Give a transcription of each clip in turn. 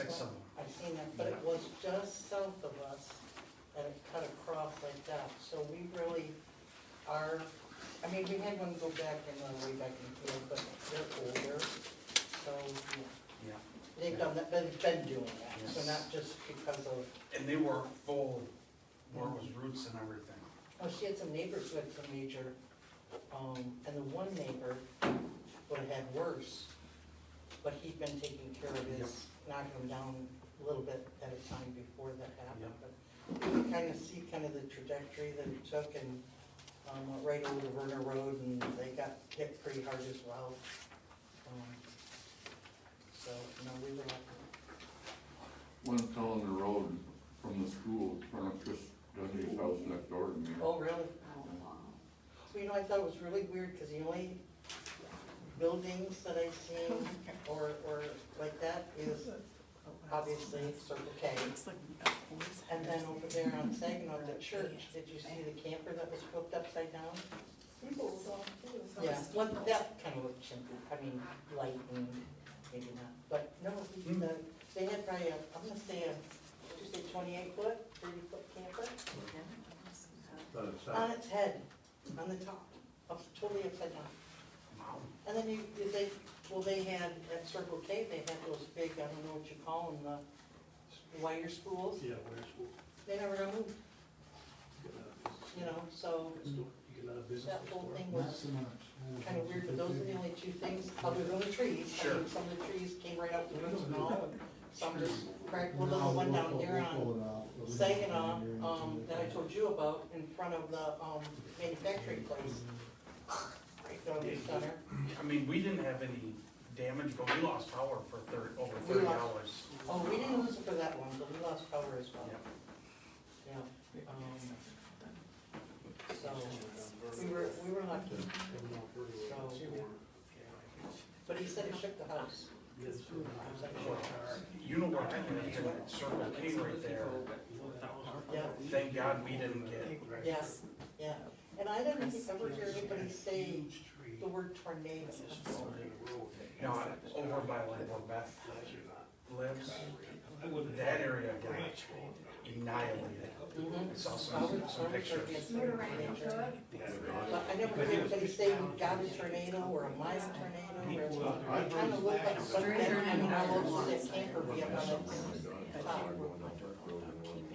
6 of them. I've seen that, but it was just south of us, and it cut across like that, so we really are, I mean, we had one go back in, way back in here, but they're older, so, yeah. Yeah. They've done that, they've been doing that, so Yes. not just because of, And they were full, where it was roots and everything. oh, she had some neighbors who had some major, and the one neighbor would have had worse, but he'd been taking care of his, knocking them down a little bit at a time before that happened, but you can kind of see kind of the trajectory that it took, and, went right over to Werner Road, and they got hit pretty hard as well. So, no, we were lucky. One fell on the road from the school, in front of Chris Dudley's house next door to me. Oh, really? So, you know, I thought it was really weird, because the only buildings that I've seen, or like that, is obviously Circle K. And then over there on Saginaw, the church, did you see the camper that was flipped upside down? Yeah, well, that kind of looked chimpy, I mean, light and maybe not, but no, they had probably I'm gonna say did you say 28-foot, 30-foot camper? On its head, on the top, totally upside down. Wow. And then they had, at Circle K, they had those big, I don't know what you call them, the wire spools, Yeah, where's school? they never got moved, you know, so You get out of business. that whole before? thing was kind of weird, but those are the only two things, other than the trees. I Sure. mean, some of the trees came right out the roots and all, and some just cracked, well, there's the one down here on Saginaw, that I told you about, in front of the, manufacturing place. Right down the center. I mean, we didn't have any damage, but we lost power for over We 30 lost- hours. Oh, we didn't lose it for that one, but we lost power as well. Yep. Yeah, so, we were lucky, so, but he said it shook the house. You know what, I mean, it's Circle K right there. Yeah, Thank God we didn't get, yeah, yeah, and I didn't ever hear anybody say the word tornado. you know, over by like where Beth lives, that area got annihilated. I saw some pictures. But I never heard anybody say we got a tornado or a mild tornado, or it kind of looked like something, I mean, I love that camper be up on its top.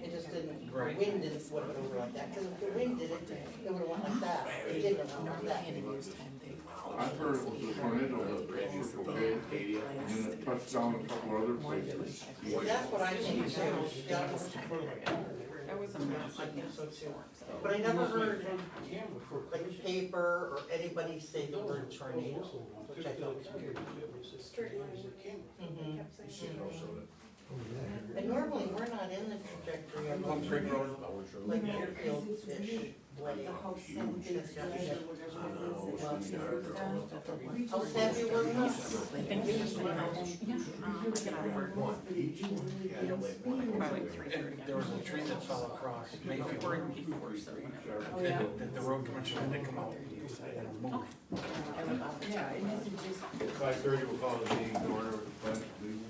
It just didn't, the wind didn't flip it over like that, because if the wind did it, it would have went like that, it didn't went like that. I heard it was a tornado that was Circle K, and then it touched down a couple other places. Well, that's what I think too, yeah, There was a mess. I think so too. But I never heard like paper or anybody say the word tornado, which I thought was weird. Mhm. And normally, we're not in the trajectory of Plum Creek Road. like Mayfield-ish way. How sad you were not? And there was a tree that fell across Mayfield, that the road commissioner had to come out and move. 5:30, we'll call the meeting to order with the pledge, please.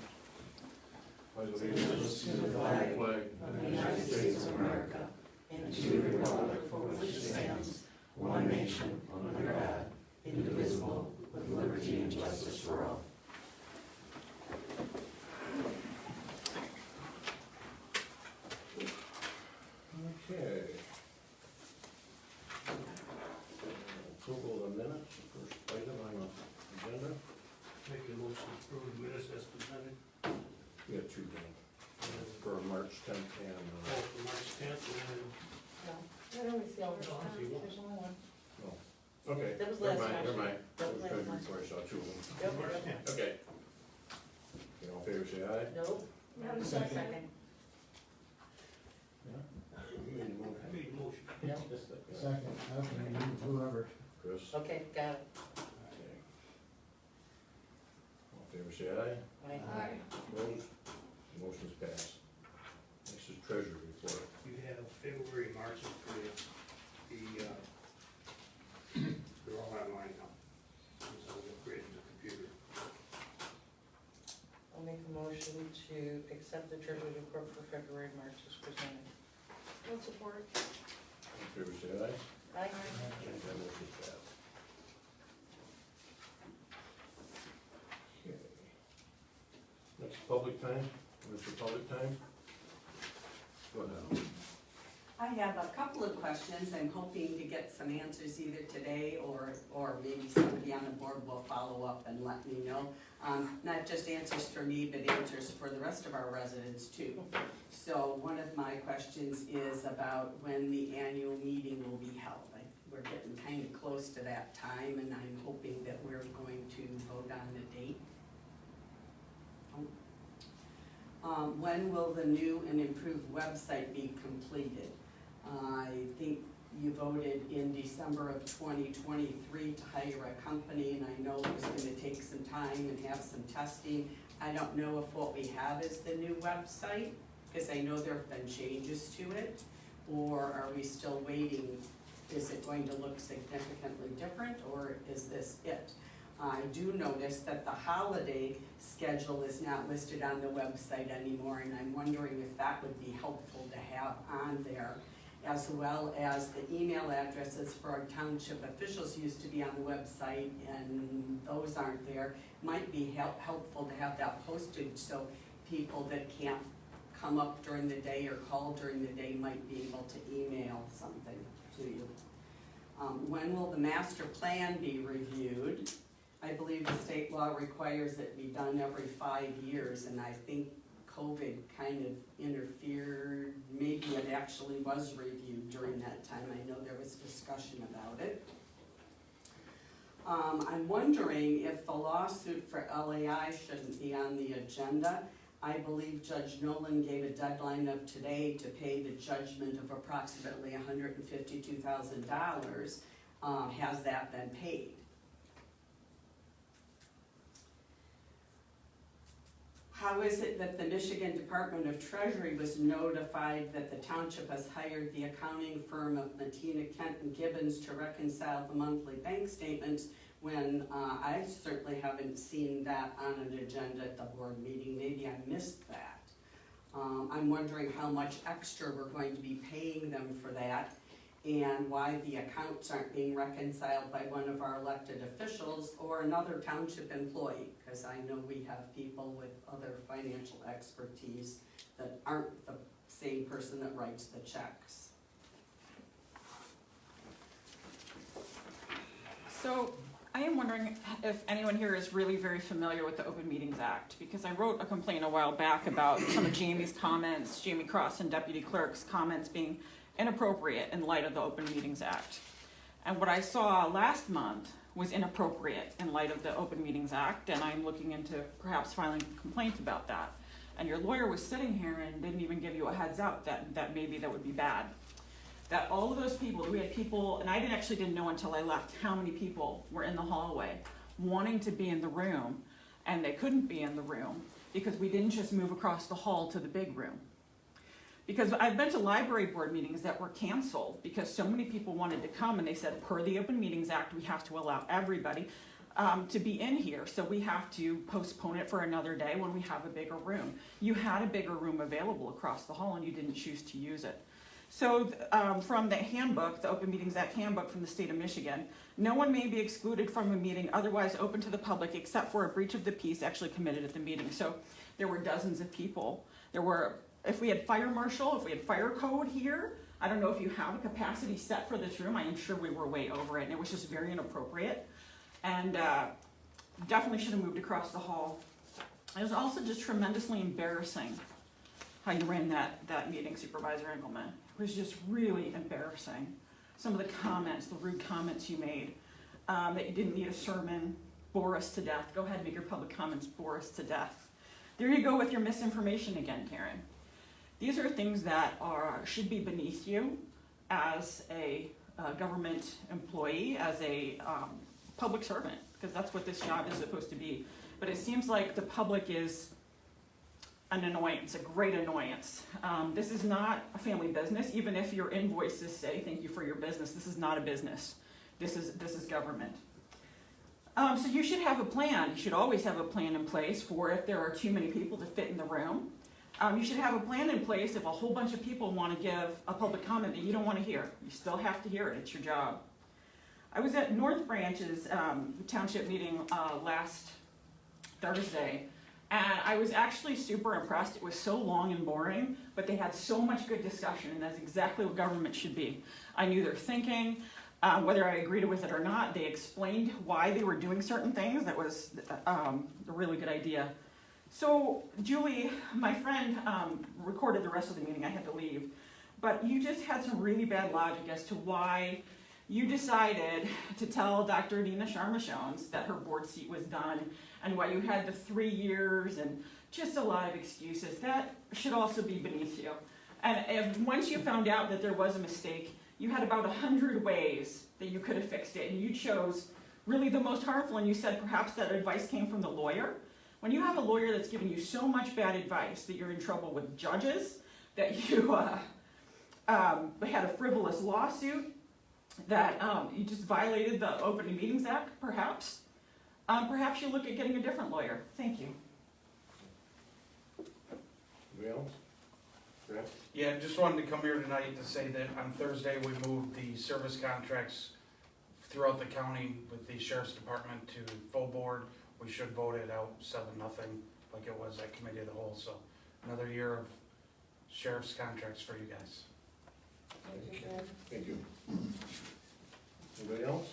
Pledge allegiance to the flag of the United States of America, And to the republic for which it stands, one nation, under God, indivisible, with liberty and justice for all. Okay. Approval of the minutes, the first item on the agenda. Make a motion to approve the minutes as presented. We have two things, for March 10th and, Oh, for March 10th, and No, I always see all the ones. There's only one. no. Okay, That was never last mind, month. never mind. That was That last was month. before I saw two of them. Yep. Okay. You all in favor, say aye. No. No, second. You made the motion. I made a motion. Yep. Second, okay, whoever. Chris? Okay, got it. Okay. All in favor, say aye. Aye. Opposed? Motion's passed. Next is treasurer report. You have February, March, and April. They're all online now. So we upgraded the computer. I'll make a motion to accept the treasurer's report for February, March as presented. I'll support. All in favor, say aye. Aye. That motion passed. Okay. Next public time, Mr. Public time. Go ahead. I have a couple of questions. I'm hoping to get some answers either today or maybe somebody on the board will follow up and let me know. Not just answers for me, but answers for the rest of our residents too. So one of my questions is about when the annual meeting will be held. We're getting kind of close to that time, and I'm hoping that we're going to vote on the date. When will the new and improved website be completed? I think you voted in December of 2023 to hire a company, and I know it was gonna take some time and have some testing. I don't know if what we have is the new website, because I know there have been changes to it, or are we still waiting? Is it going to look significantly different, or is this it? I do notice that the holiday schedule is not listed on the website anymore, and I'm wondering if that would be helpful to have on there, as well as the email addresses for our township officials used to be on the website, and those aren't there. Might be helpful to have that posted so people that can't come up during the day or call during the day might be able to email something to you. When will the master plan be reviewed? I believe the state law requires it be done every 5 years, and I think COVID kind of interfered. Maybe it actually was reviewed during that time. I know there was discussion about it. I'm wondering if the lawsuit for LAI shouldn't be on the agenda. I believe Judge Nolan gave a deadline of today to pay the judgment of approximately $152,000. Has that been paid? How is it that the Michigan Department of Treasury was notified that the township has hired the accounting firm of Matina, Kent and Gibbons to reconcile the monthly bank statements when I certainly haven't seen that on an agenda at the board meeting? Maybe I missed that. I'm wondering how much extra we're going to be paying them for that, and why the accounts aren't being reconciled by one of our elected officials or another township employee, because I know we have people with other financial expertise that aren't the same person that writes the checks. So I am wondering if anyone here is really very familiar with the Open Meetings Act, because I wrote a complaint a while back about some of Jamie's comments, Jamie Cross and Deputy Clerk's comments being inappropriate in light of the Open Meetings Act. And what I saw last month was inappropriate in light of the Open Meetings Act, and I'm looking into perhaps filing a complaint about that. And your lawyer was sitting here and didn't even give you a heads up that maybe that would be bad. That all of those people, we had people, and I didn't know until I left how many people were in the hallway wanting to be in the room, and they couldn't be in the room because we didn't just move across the hall to the big room. Because I've been to library board meetings that were canceled because so many people wanted to come, and they said, per the Open Meetings Act, we have to allow everybody to be in here, so we have to postpone it for another day when we have a bigger room. You had a bigger room available across the hall, and you didn't choose to use it. So from the handbook, the Open Meetings Act handbook from the state of Michigan, no one may be excluded from a meeting otherwise open to the public except for a breach of the peace actually committed at the meeting. So there were dozens of people. There were, if we had fire marshal, if we had fire code here, I don't know if you have a capacity set for this room. I am sure we were way over it, and it was just very inappropriate. And definitely should have moved across the hall. It was also just tremendously embarrassing how you ran that meeting, Supervisor Engelman. It was just really embarrassing. Some of the comments, the rude comments you made, that you didn't need a sermon, bore us to death. Go ahead, make your public comments, bore us to death. There you go with your misinformation again, Karen. These are things that should be beneath you as a government employee, as a public servant, because that's what this job is supposed to be. But it seems like the public is an annoyance, a great annoyance. This is not a family business, even if your invoices say thank you for your business. This is not a business. This is government. So you should have a plan. You should always have a plan in place for if there are too many people to fit in the room. You should have a plan in place if a whole bunch of people want to give a public comment that you don't want to hear. You still have to hear it, it's your job. I was at North Branch's township meeting last Thursday, and I was actually super impressed. It was so long and boring, but they had so much good discussion, and that's exactly what government should be. I knew their thinking, whether I agreed with it or not. They explained why they were doing certain things. That was a really good idea. So Julie, my friend, recorded the rest of the meeting. I had to leave, but you just had some really bad logic as to why you decided to tell Dr. Dina Sharma-Jones that her board seat was done, and why you had the 3 years and just a lot of excuses. That should also be beneath you. And once you found out that there was a mistake, you had about 100 ways that you could have fixed it, and you chose really the most harmful, and you said perhaps that advice came from the lawyer. When you have a lawyer that's giving you so much bad advice that you're in trouble with judges, that you had a frivolous lawsuit, that you just violated the Open Meetings Act, perhaps you look at getting a different lawyer. Thank you. Anybody else? Brad? Yeah, just wanted to come here tonight to say that on Thursday, we moved the service contracts throughout the county with the sheriff's department to full board. We should vote it out 7-0 like it was at committee of the whole, so another year of sheriff's contracts for you guys. Thank you. Anybody else?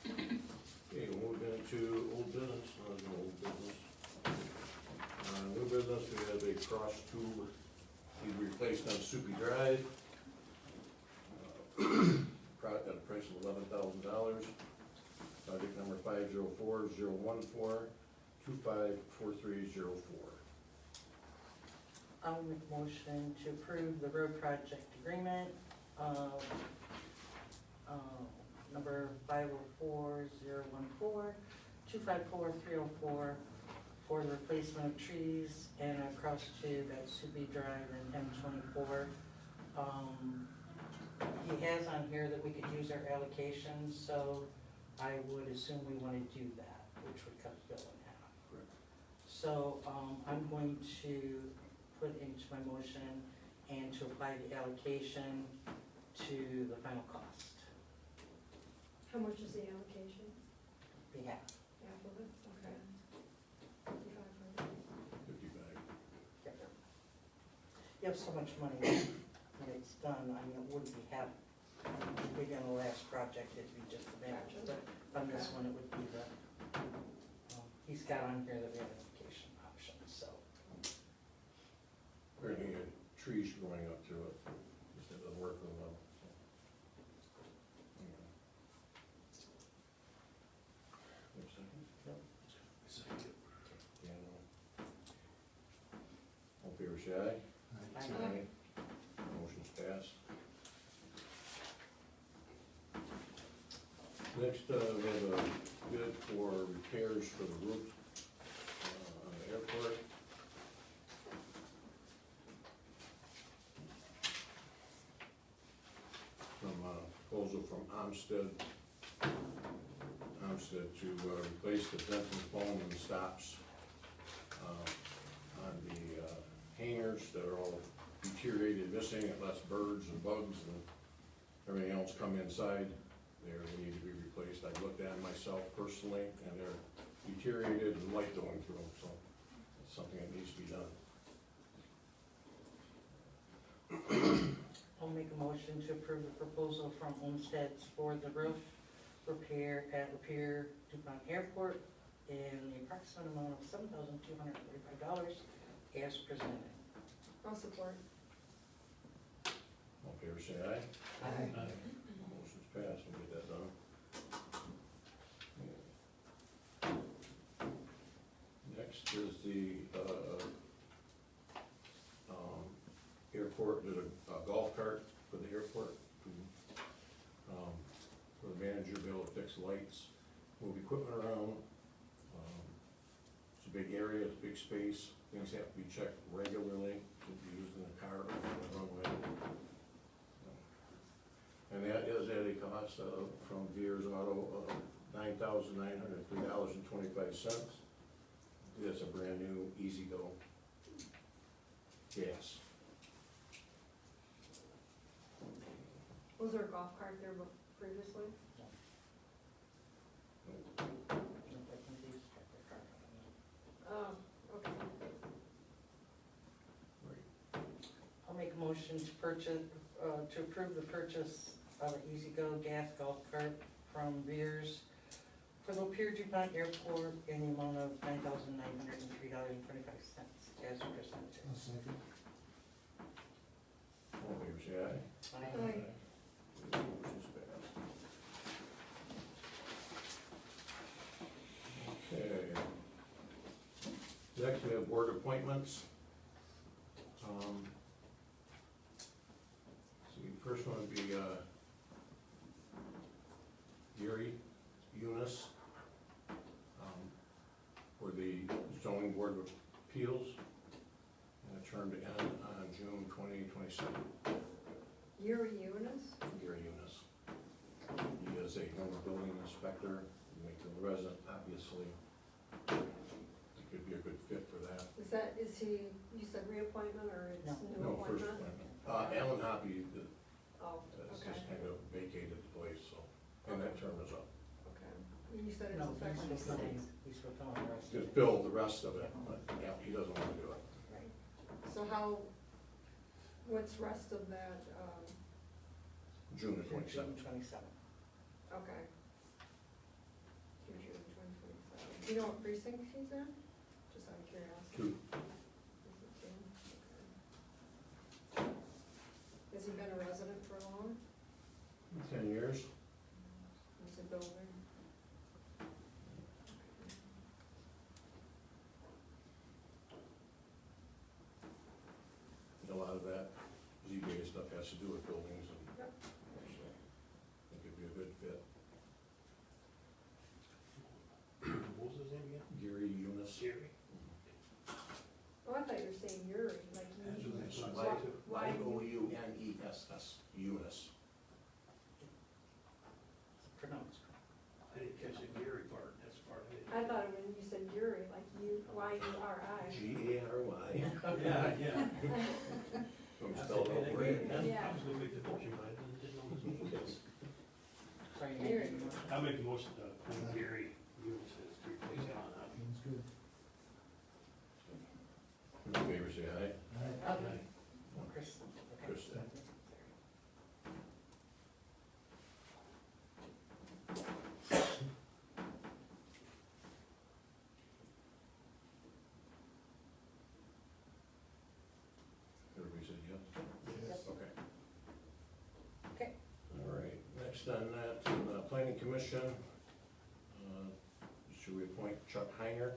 Okay, we'll move into old business, old business. New business, we have a cross tube need replaced on Soupy Drive. At a price of $11,000. Project number 504-014-254304. I'll make a motion to approve the road project agreement, number 504-014-254304 for the replacement of trees and a cross tube at Soupy Drive and M24. He has on here that we could use our allocation, so I would assume we want to do that, which would cut the bill in half. Correct. So I'm going to put into my motion and to apply the allocation to the final cost. How much is the allocation? Be half. Half of it, okay. 5,500. 55. You have so much money when it's done, I mean, it wouldn't be half. Maybe on the last project, it'd be just the match, but on this one, it would be the, he's got on here that we have allocation options, so. Apparently, trees growing up through it, just it doesn't work real well. Second? Dan, all in favor, say aye. Aye. Motion's passed. Next, we have a bid for repairs for the roof on the airport. From proposal from Amstead to replace the Benton foam and stops on the hangers that are all deteriorated, missing. It lets birds and bugs and everything else come inside. They need to be replaced. I've looked at them myself personally, and they're deteriorated and light going through them, so it's something that needs to be done. I'll make a motion to approve the proposal from Olmsted's for the roof repair at Lapeer Airport in the approximate amount of $7,245 as presented. I'll support. All in favor, say aye. Aye. Motion's passed, we'll get that done. Next is the airport, there's a golf cart for the airport. For the manager to be able to fix lights, move equipment around. It's a big area, it's a big space, things have to be checked regularly to be used in the car or on the runway. And that is at a cost from Veers Auto of $9,903.25. That's a brand new Easy Go. Yes. Was there a golf cart there previously? I think they just kept their car on Okay. Right. it. I'll make a motion to purchase, to approve the purchase of an Easy-Go gas golf cart from Rears for the Lapeer DuPont Airport in the amount of $9,903.25 as presented. I'll second. All in favor, say aye. Aye. Motion's passed. Okay. Next, we have board appointments. See, first one would be, Gary Eunice, for the zoning board of appeals, and a term to end on June 2027. Yuri Eunice? Gary Eunice. He is a former building inspector, Mayfield resident, obviously. He could be a good fit for that. Is he, you said reappointment or it's No. new No, first appointment? appointment. Alan Hoppy Oh, has okay, just kind of vacated the place, so, and that term is up. okay. You said it's No, effective he's still today. filling, he's still filling the rest of Just it. fill the rest of it, but, yeah, he doesn't want to do it. Right. So what's rest of that, June of June 27. 27. okay. Through June 2027. Do you know what precinct he's in? Just out of curiosity. Two. Is it two? Okay. Has he been a resident for long? 10 years. Is it building? A lot of that ZBA stuff has to do with buildings, and Yep. so I think it'd be a good fit. What was his name again? Gary Eunice. Jerry? Oh, I thought you were saying Yuri, like That's you. what I said. Y-O-U-N-E-S-S, Eunice. Pronounced. I didn't catch the Gary part, that's the part I didn't. I thought when you said Yuri, like you, Y-U-R-I. G-A-R-Y. Yeah, yeah. From spelled out for you. Yeah. I was gonna make the motion, but I didn't know this was. Sorry, you Gary. made the motion. I'll make the motion to appoint Gary Eunice as to replace Alan Hoppy. Sounds good. In favor, say aye. Okay. Chris, okay. Chris, then. Everybody said yes? Yes. Okay. Okay. All right, next on that, the planning commission, should we appoint Chuck Heiner?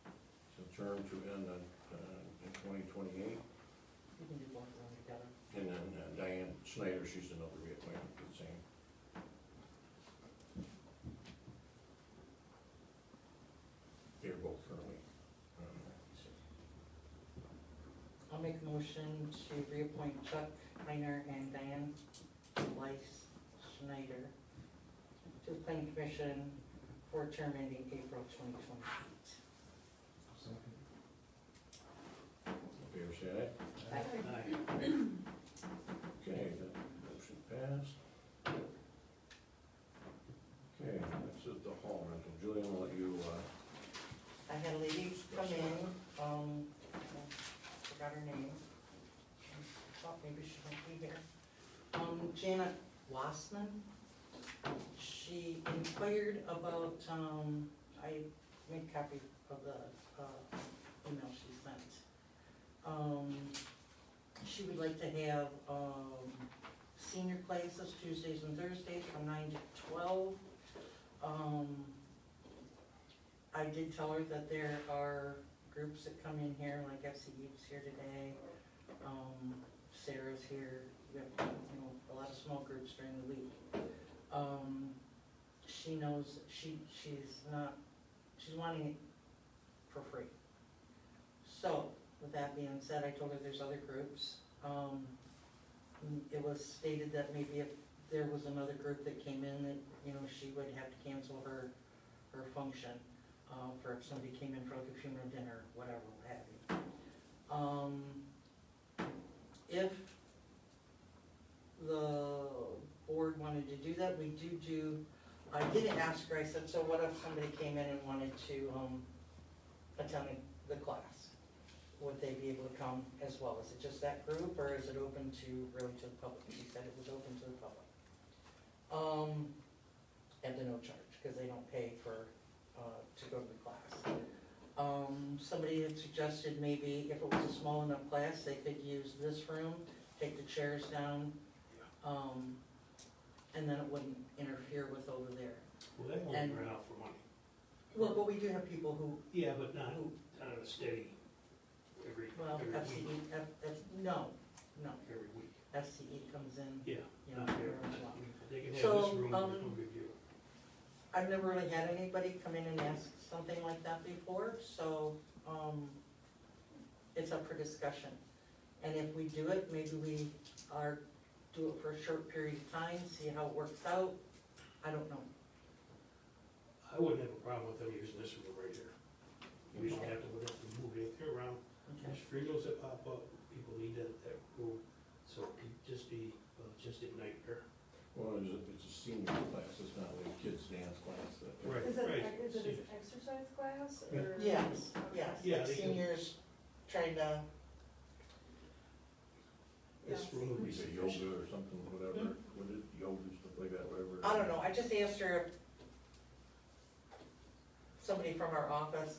It's a term to end in 2028. You can do both of them together. And then Diane Snyder, she's another reappointment for the same. They're both currently. I'll make a motion to reappoint Chuck Heiner and Diane Schneider to the planning commission for a term ending April 2028. Second. In favor, say aye. Aye. Okay, that motion passed. Okay, this is the hall rental. Julie, I'll let you, I had a lady come in, forgot her name. Thought maybe she might be here. Janet Wassman. She inquired about, I made a copy of the, email she sent. She would like to have, senior classes Tuesdays and Thursdays from 9 to 12. I did tell her that there are groups that come in here, like FCE's here today, Sarah's here, we have, a lot of small groups during the week. She knows, she's wanting it for free. So, with that being said, I told her there's other groups. It was stated that maybe if there was another group that came in that, she would have to cancel her function, for if somebody came in for like a funeral dinner, whatever, what have you. I did ask her, I said, so what if somebody came in and wanted to, attend the class? Would they be able to come as well? Is it just that group, or is it open to, really to the public? She said it was open to the public. At no charge, because they don't pay for, to go to the class. Somebody had suggested maybe if it was a small enough class, they could use this room, take the chairs down, and then it wouldn't interfere with over there. Well, that won't And- run out for money. Well, but we do have people who, Yeah, but not at a steady, every well, week, no, every week. FCE comes in, Yeah. you know, not every every- once in a while. They can have So, this room, it's no big deal. I've never really had anybody come in and ask something like that before, so, it's up for discussion. And if we do it, maybe we do it for a short period of time, see how it works out. I don't know. I wouldn't have a problem with them using this room right here. We don't have to move anything around. Okay. There's freezers that pop up, people need that room, so it could just be, just a nightmare. Well, it's a senior class, it's not like a kids dance class that. Right. Is it an exercise class or? Yes, yes, Yeah, like they can- seniors trying to, This Yes. room would be Is it sufficient. yoga or something, whatever, what is yoga, stuff like that, whatever. I don't know, I just asked her if somebody from our office,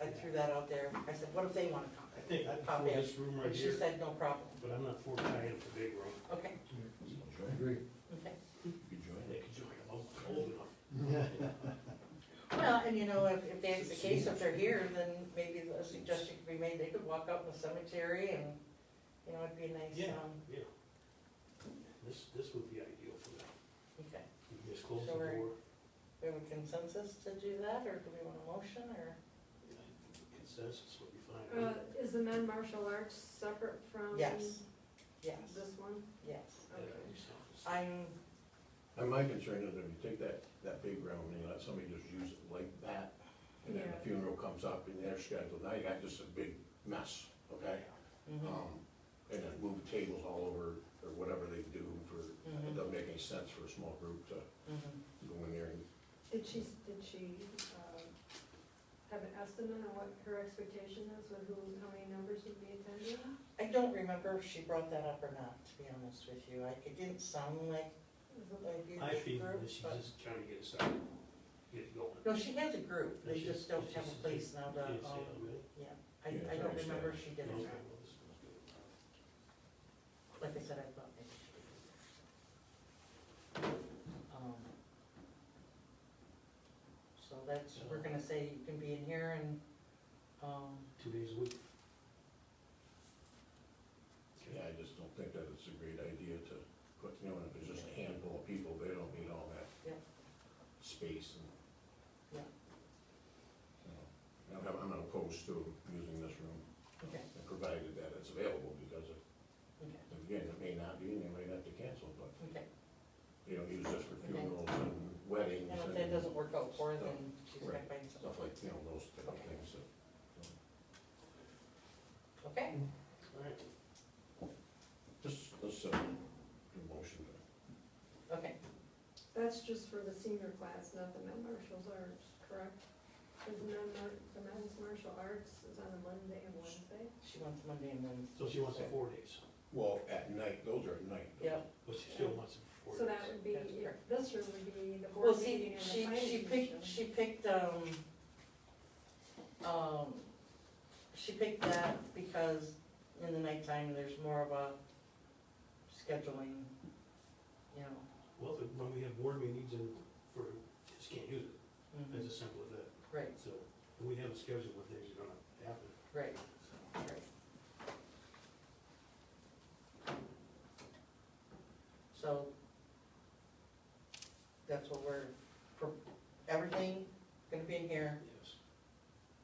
I threw that out there. I said, what if they wanna come? I think I'd Pop prefer in. this room right And she here, said, no problem. but I'm not for tying up the big room. Okay, I agree. okay. You could join They it. could join them, I'm old enough. Well, and you know, if that's the case, if they're here, then maybe a suggestion could be made, they could walk out in the cemetery and, you know, it'd be a nice, Yeah, yeah. This would be ideal for them. okay. You can just close the So we're- door. We have a consensus to do that, or do we want a motion, or? Consensus would be fine. Is the men martial arts separate from? Yes, yes, This one? yes. Yeah, Okay. that'd be something. I'm, And my concern is if you take that big round and you let somebody just use it like that, and then the Yeah. funeral comes up in their schedule, now you got just a big mess, okay? mhm, And then move tables all over, or whatever they do for, it Mhm. doesn't make any sense for a small group to mhm. go in there and, Did she have an estimate on what her expectation is with how many numbers would be attending? I don't remember if she brought that up or not, to be honest with you. It didn't sound like Is it- a huge I feel group, that she's but- just trying to get us out, get it going. No, she has a group, they She- just don't she- have a she- place now to, she didn't say it, really? yeah. Yeah, I it's don't already remember if she did or Okay, not. well, this one's good. Like I said, I thought maybe she did. So that's, we're gonna say you can be in here and, 2 days a week. yeah, I just don't think that it's a great idea to put, you know, if there's just a handful of people, they don't need all that Yeah. space and. Yeah. You know, I'm not opposed to using this room, okay, and provided that it's available, because okay, again, it may not be, and they might have to cancel, but okay. you don't use this for Okay. funerals and weddings And if and. that doesn't work out for her, then she's gonna Right. find Stuff something. like, you know, those type of Okay. things that. Okay, All right. Let's, do a motion to. okay. That's just for the senior class, not the men martial arts, correct? Because the men's martial arts is on a Monday and Wednesday? She wants Monday and Wednesday. So she wants it 4 days, Well, at night, those are at night. Yeah. but she still wants it for 4 So days. that would be, That's correct. this room would be the Well, board see, meeting and the planning she commission. picked, she picked that because in the nighttime, there's more of a scheduling, you know. Well, when we have board meetings and just can't use it, mhm. it's as simple as that. Right, So, when we have a schedule where things are gonna happen. right, right. So, that's what for everything, gonna be in here, Yes.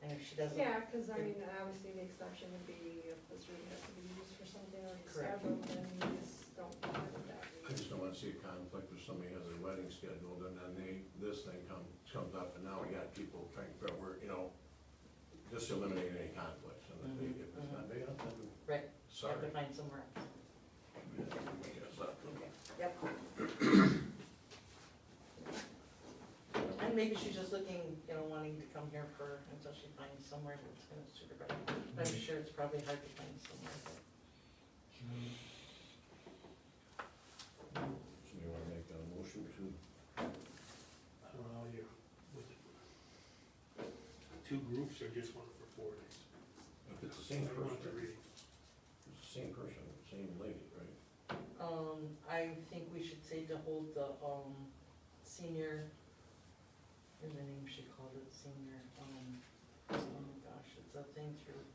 and if she doesn't. Yeah, because I mean, obviously the exception would be if this room has to be used for something already Correct. scheduled, then you just don't have that. I just don't wanna see a conflict if somebody has their wedding scheduled and then this thing comes up and now we got people trying to figure out where, you know, just eliminate any conflicts. And if Mhm, if it's not big enough, then Right, have sorry. to find somewhere else. Yeah, I guess that- Yep. maybe she's just looking, wanting to come here until she finds somewhere that's gonna suit her better. But I'm sure it's probably hard to find somewhere, but. So you wanna make a motion to, I don't know, you, was it two groups or just one for 4 days? if it's the same I don't want to person, read. it's the same person, same lady, right? I think we should say to hold the, senior, in the name she called it, senior, oh my gosh, it's a thing through,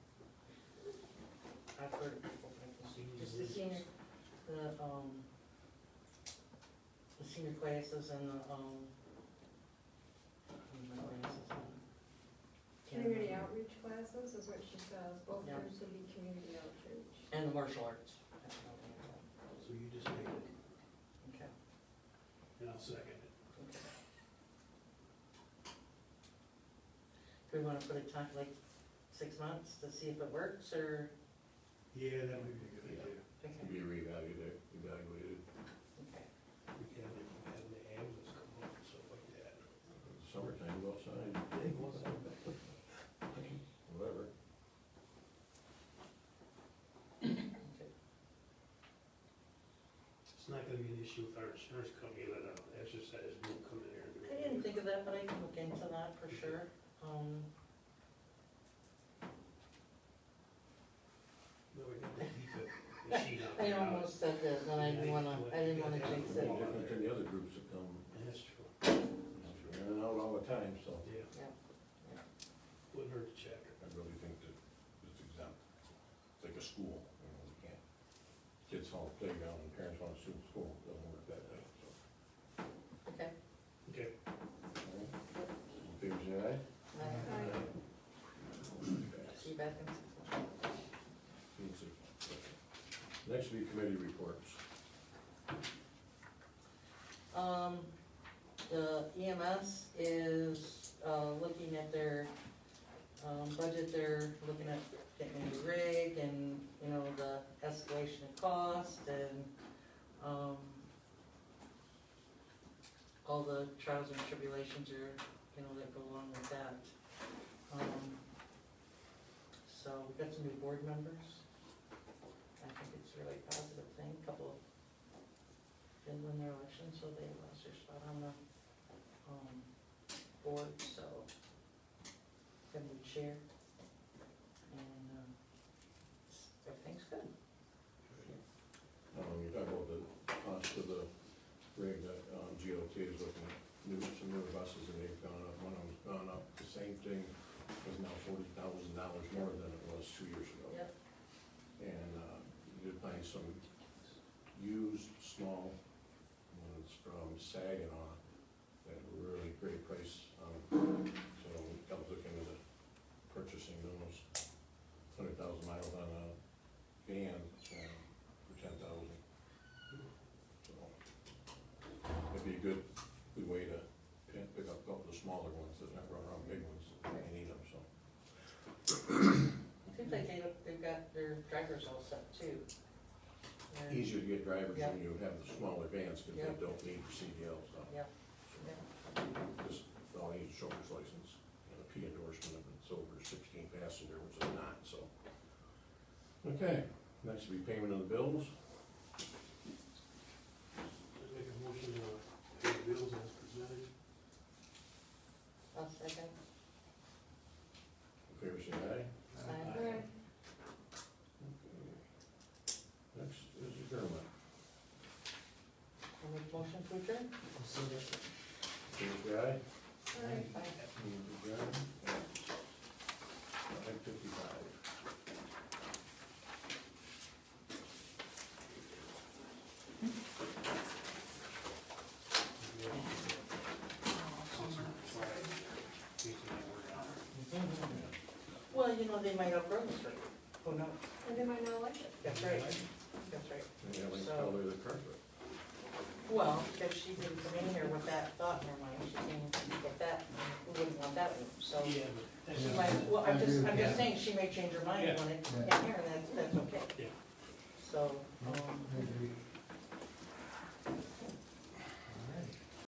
I've heard it before, but I think just the senior, the senior classes and the, Community outreach classes is what she says, both Yeah. groups would be community outreach. and the martial arts. So you just made it, Okay. and I'll second it. Do we wanna put a time, like 6 months to see if it works, or? Yeah, that would be a good idea. Okay. Be reevaluated, evaluated, Okay. We can have the ambulance come up and stuff like that. summertime, go outside, Yeah, go outside. whatever. It's not gonna be an issue with our insurance company, let an exercise group come in there and do it. I didn't think of that, but I can look into that for sure. No, we got the heat, the sheet out I there. almost said that, and I didn't wanna jinx It's no it. different than the other groups that come, That's true, in and out all the time, so yeah. Yeah. Wouldn't hurt to check. I really think that it's exempt. It's like a school, we can't, kids on the playground and parents want to sue the school, it doesn't work that way, so. Okay. Okay. All right. In favor, say aye. Aye. See you back in 6 months. Next will be committee reports. The EMS is, looking at their, budget, they're looking at getting a new rig and, the escalation of cost and, all the trials and tribulations are, that go along with that. So we've got some new board members. I think it's a really positive thing. A couple didn't win their election, so they lost their spot on the board, so got a new chair. And everything's good. You talk about the cost of the rig, that GOT is looking at some newer buses, and they've gone up, one of them's gone up, the same thing is now $40,000 more than it was 2 years ago. Yep. And you did find some used small ones from Saginaw at a really great price. So I was looking into purchasing those 100,000 miles on a van for 10,000. So it'd be a good way to pick up a couple of the smaller ones that never run around big ones. They need them, so. Seems like they've got their drivers all set too. They're- Easier to get drivers Yeah. when you have the smaller vans, because Yeah. they don't need CDL stuff. Yep. Just all they need is chauffeur's license and a P endorsement if it's over 16 passenger, which is not, so. Okay, next will be payment of the bills. Let's make a motion to pay the bills as presented. I'll second. In favor, say aye. Aye. Okay. Next is adjournment. I'll make motion to adjourn. In favor, say aye. Aye. Aye. Meeting adjourned at 5:55. Well, they might outgrow the street. Who knows? And they might not like it. That's right. That's right. And they like So- color the carpet. Well, because she didn't come in here with that thought in her mind, she came with that, who wouldn't want that room, so. Yeah, but She that's, might, well, I'm I agree just, with I'm that. just saying, she may change her mind Yeah. when it Yeah. gets here, and that's okay. yeah. So, I agree.